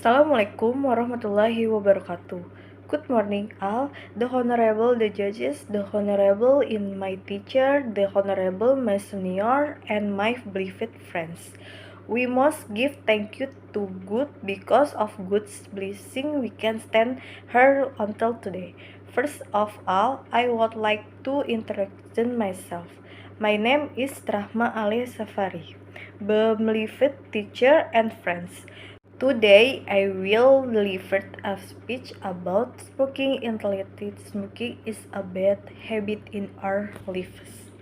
Assalamualaikum warahmatullahi wabarakatuh. Good morning all, the honorable, the judges, the honorable in my teacher, the honorable my senior, and my beloved friends. We must give thank you to God because of God's blessing we can stand here until today. First of all, I would like to introduce myself. My name is Rahma Ali Safari, beloved teacher and friends. Today, I will deliver a speech about smoking. Intelligent smoking is a bad habit in our lives.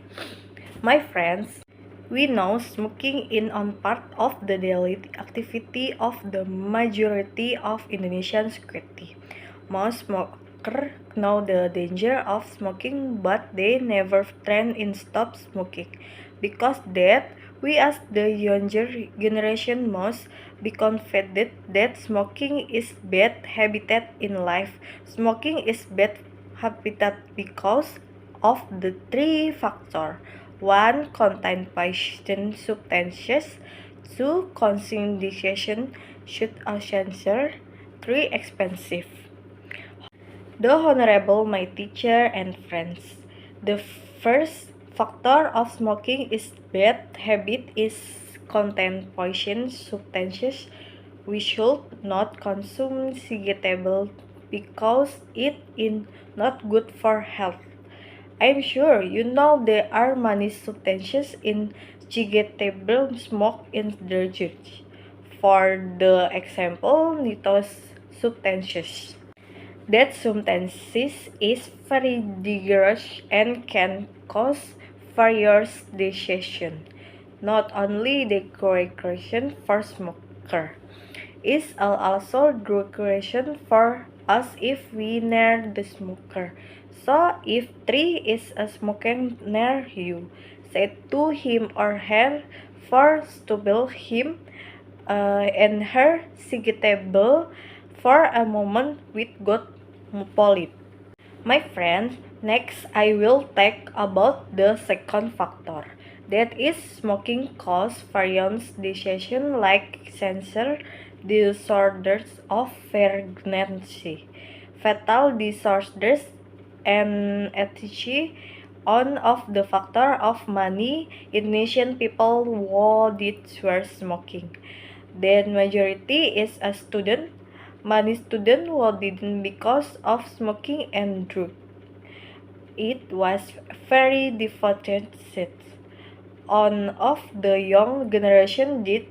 My friends, we know smoking is on part of the daily activity of the majority of Indonesian society. Most smokers know the danger of smoking, but they never try in stop smoking. Because that, we as the younger generation must be convinced that smoking is bad habitat in life. Smoking is bad habitat because of the three factors. 1. Contain poison substances. 2. Concentration should answer. 3. Expensive. The Honorable my teacher and friends. The first factor of smoking is bad habit is contain poison substances. We should not consume cigarettes because it is not good for health. I'm sure you know there are many substances in cigarette smoke indulgence. For the example, nitrous substances. That substances is very dangerous and can cause various diseases. Not only the recreation for smoker, is also recreation for us if we near the smoker. So if tree is a smoking near you, say to him or her for stubble him and her cigarette for a moment with God polite. My friends, next I will talk about the second factor. That is smoking cause various diseases like cancer, disorders of pregnancy, fatal disorders, and etc. One of the factor of many Indonesian people who did were smoking. The majority is a student. Many students who didn't because of smoking and drugs. It was very difficult. On of the young generation did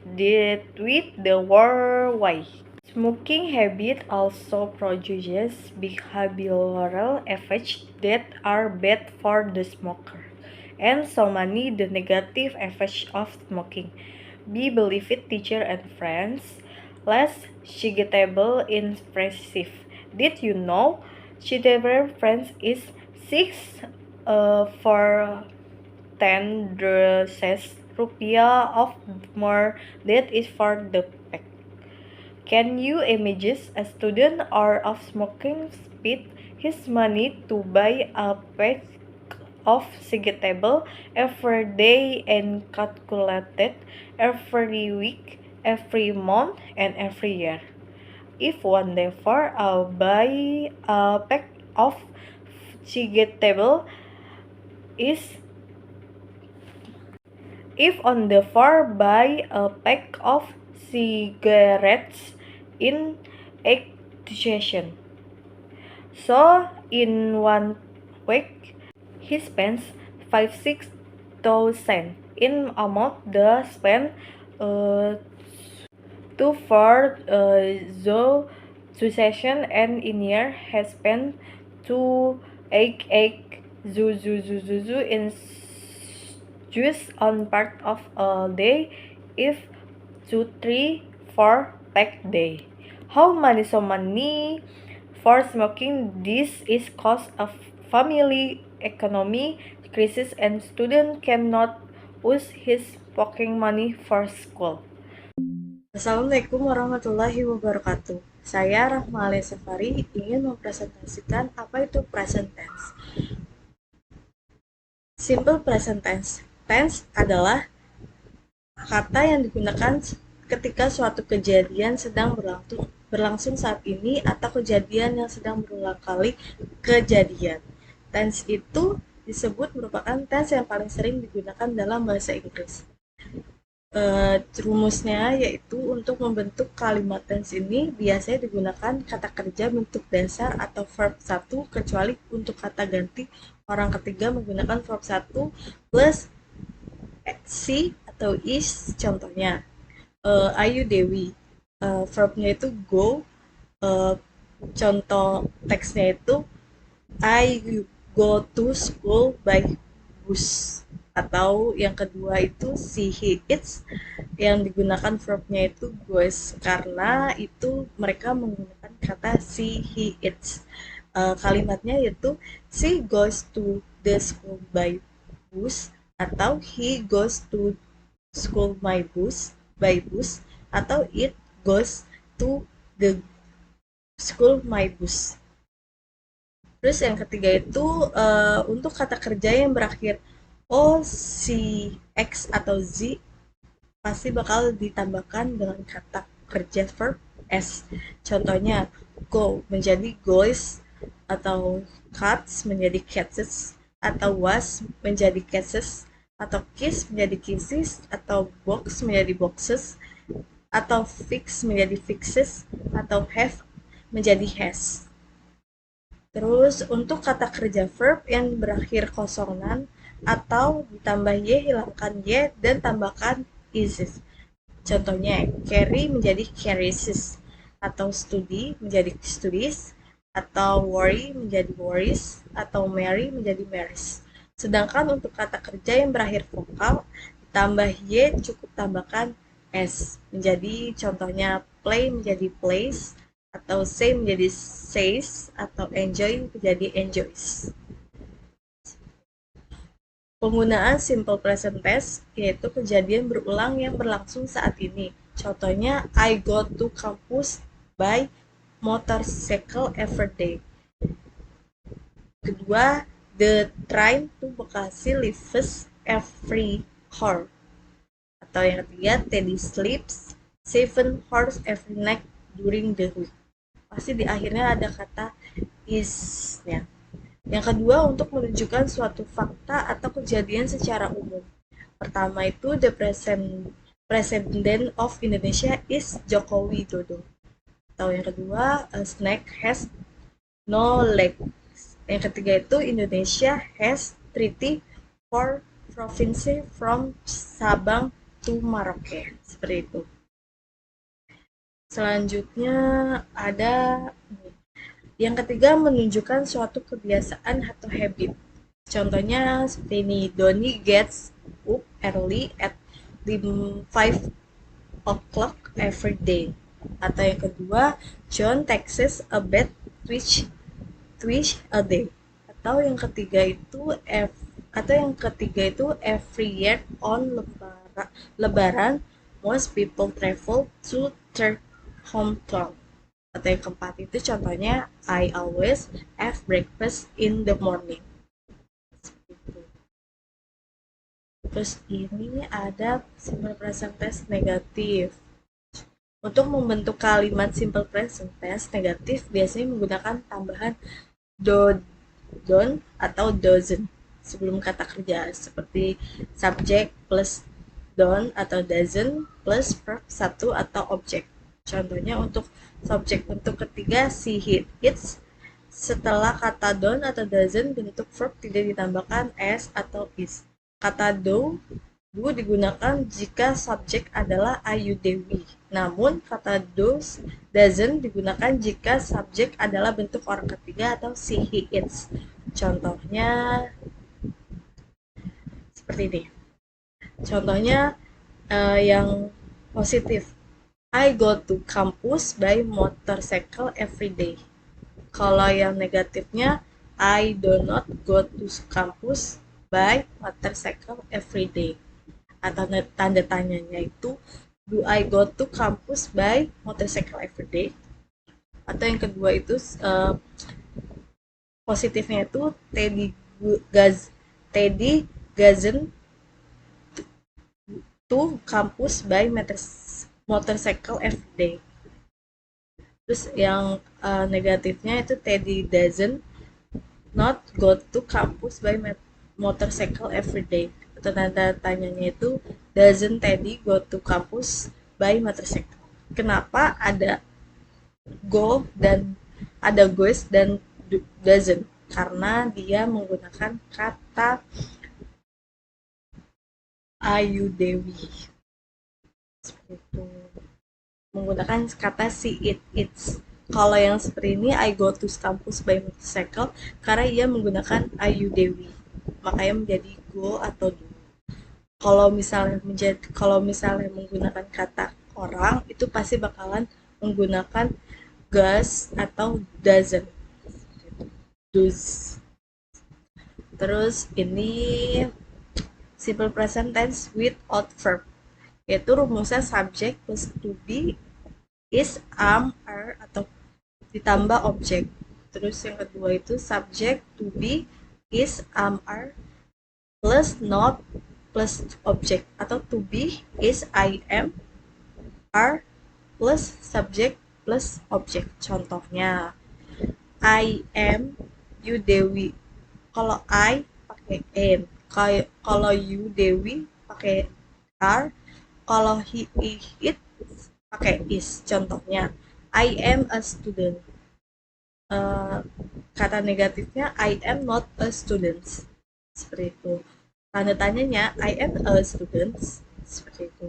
with the worldwide. Smoking habit also produces behavioral effects that are bad for the smoker, and so many the negative effects of smoking. Be believed teacher and friends, less suitable impressive. Did you know suitable friends is 6 for 10 dresses rupiah of more that is for the pack. Can you imagine a student or of smoking spend his money to buy a pack of cigarettes every day and calculated every week, every month, and every year? If one day for buy a pack of cigarettes is if on the far buy a pack of cigarettes in 8 sessions. So in 1 week he spends 5-6 thousand in amount the spend to for the 2 session and in year has spent to eight in just on part of a day if 2-3-4 pack day. How many so many for smoking? This is cause of family economy crisis and student cannot use his pocket money for school. Assalamualaikum warahmatullahi wabarakatuh. Saya Rahma Ali Safari ingin mempresentasikan apa itu present tense. Simple present tense. Tense adalah kata yang digunakan ketika suatu kejadian sedang berlangsung saat ini atau kejadian yang sedang berulang kali kejadian. Tense itu disebut merupakan tense yang paling sering digunakan dalam bahasa Inggris. Rumusnya yaitu untuk membentuk kalimat tense ini biasanya digunakan kata kerja bentuk dasar atau verb 1 kecuali untuk kata ganti orang ketiga menggunakan verb 1 plus si atau is. Contohnya Ayu Dewi, verbnya itu go, contoh teksnya itu I go to school by bus. Atau yang kedua itu she, he, its, yang digunakan verbnya itu goes karena itu mereka menggunakan kata she, he, its. Kalimatnya yaitu she goes to the school by bus atau he goes to school by bus atau it goes to the school my bus. Terus yang ketiga itu untuk kata kerja yang berakhir O, si, X, atau Z pasti bakal ditambahkan dengan kata kerja verb S. Contohnya go menjadi goes, atau cuts menjadi catches, atau was menjadi catches, atau kiss menjadi kisses, atau box menjadi boxes, atau fix menjadi fixes, atau have menjadi has. Terus untuk kata kerja verb yang berakhir kosongan atau ditambah y, hilangkan y, dan tambahkan isis. Contohnya, carry menjadi carries, atau study menjadi studies, atau worry menjadi worries, atau marry menjadi marries. Sedangkan untuk kata kerja yang berakhir vokal, ditambah y cukup tambahkan s. Menjadi contohnya play menjadi plays, atau say menjadi says, atau enjoy menjadi enjoys. Penggunaan simple present tense yaitu kejadian berulang yang berlangsung saat ini. Contohnya, I go to campus by motorcycle every day. Kedua, the train to Bekasi leaves every hour. Atau yang ketiga, Teddy sleeps 7 hours every night during the week. Pasti di akhirnya ada kata is-nya. Yang kedua, untuk menunjukkan suatu fakta atau kejadian secara umum. Pertama itu, the president of Indonesia is Joko Widodo. Atau yang kedua, a snake has no legs. Yang ketiga itu, Indonesia has treaty for province from Sabang to Merauke. Seperti itu. Selanjutnya ada yang ketiga, menunjukkan suatu kebiasaan atau habit. Contohnya seperti ini, Donny gets up early at 5 o'clock every day. Atau yang kedua, John takes a bath twice a day. Atau yang ketiga itu every year on Lebaran most people travel to their hometown. Atau yang keempat itu contohnya I always have breakfast in the morning. Terus ini ada simple present tense negatif. Untuk membentuk kalimat simple present tense negatif biasanya menggunakan tambahan don't atau doesn't sebelum kata kerja, seperti subject plus don't atau doesn't plus verb 1 atau object. Contohnya untuk subjek bentuk ketiga she, he, its, setelah kata don't atau doesn't bentuk verb tidak ditambahkan s atau is. Kata do digunakan jika subjek adalah Ayu Dewi. Namun kata doesn't digunakan jika subjek adalah bentuk orang ketiga atau she, he, its. Contohnya seperti ini. Contohnya yang positif. I go to campus by motorcycle every day. Kalau yang negatifnya, I do not go to campus by motorcycle every day. Atau tanda tanyanya itu, do I go to campus by motorcycle every day? Atau yang kedua itu, positifnya itu, Teddy doesn't to campus by motorcycle every day. Terus yang negatifnya itu Teddy doesn't not go to campus by motorcycle every day. Atau tanda tanyanya itu doesn't Teddy go to campus by motorcycle. Kenapa ada go dan ada goes dan doesn't? Karena dia menggunakan kata Ayu Dewi. Seperti itu. Menggunakan kata see it, it's. Kalau yang seperti ini, I go to campus by motorcycle, karena ia menggunakan Ayu Dewi. Makanya menjadi go atau do. Kalau misalnya menggunakan kata orang, itu pasti bakalan menggunakan does atau doesn't. Does. Terus ini simple present tense without verb, yaitu rumusnya subject plus to be is, am, are, atau ditambah objek. Terus yang kedua itu subject to be is, am, are plus not plus object, atau to be is, I am, are plus subject plus object. Contohnya I am you Dewi. Kalau I pakai am, kalau you Dewi pakai are, kalau he it pakai is. Contohnya I am a student. Kata negatifnya I am not a student. Seperti itu. Tanda tanyanya I am a student. Seperti itu.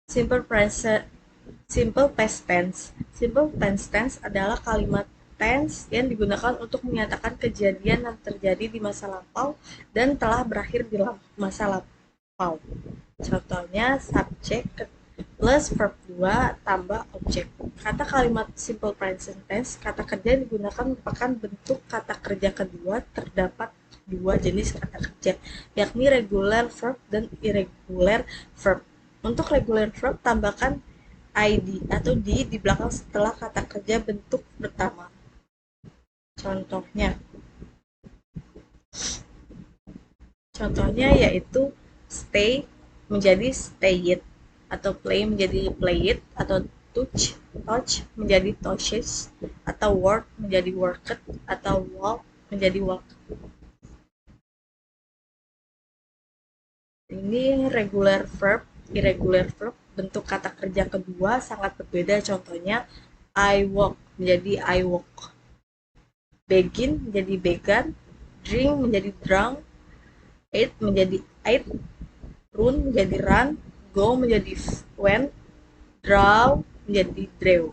Simple past tense. Simple past tense adalah kalimat tense yang digunakan untuk menyatakan kejadian yang terjadi di masa lampau dan telah berakhir di masa lampau. Contohnya subject plus verb 2 tambah objek. Kata kalimat simple present tense, kata kerja yang digunakan merupakan bentuk kata kerja kedua. Terdapat dua jenis kata kerja, yakni regular verb dan irregular verb. Untuk regular verb, tambahkan id atau di belakang setelah kata kerja bentuk pertama. Contohnya yaitu stay menjadi stayed, atau play menjadi played, atau touch menjadi touches, atau work menjadi worked, atau walk menjadi walked. Ini regular verb, irregular verb, bentuk kata kerja kedua sangat berbeda. Contohnya I walk menjadi I walk, begin menjadi began, drink menjadi drunk, eat menjadi ate, run menjadi run, go menjadi went, draw menjadi drew.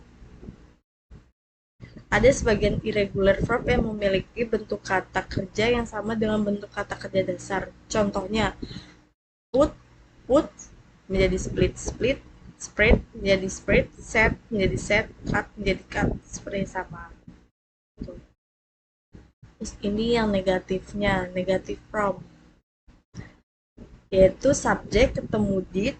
Ada sebagian irregular verb yang memiliki bentuk kata kerja yang sama dengan bentuk kata kerja dasar. Contohnya put menjadi split, spread menjadi spread, set menjadi set, cut menjadi cut, seperti sama. Terus ini yang negatifnya, negative from, yaitu subject ketemu did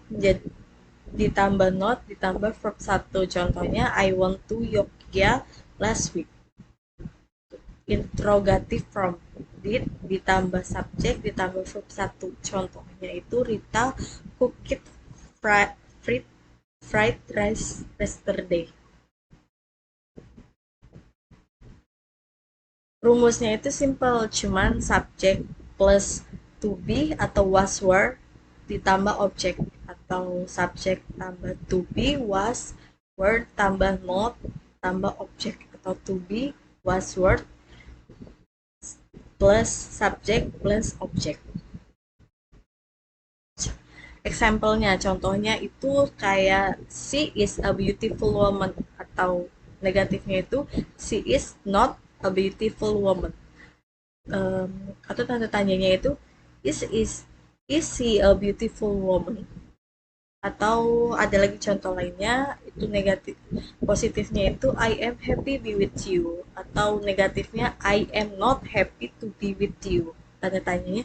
ditambah not ditambah verb 1. Contohnya I went to Yogyakarta last week. Interrogative from, did ditambah subject ditambah verb 1. Contohnya itu Rita cooked fried rice yesterday. Rumusnya itu simple, cuman subject plus to be atau was were ditambah objek, atau subject tambah to be was were tambah not tambah objek, atau to be was were plus subject plus objek. Example-nya, contohnya itu kayak she is a beautiful woman, atau negatifnya itu she is not a beautiful woman. Atau tanda tanyanya itu is she a beautiful woman? Atau ada lagi contoh lainnya, itu negatif. Positifnya itu I am happy be with you, atau negatifnya I am not happy to be with you. Tanda tanyanya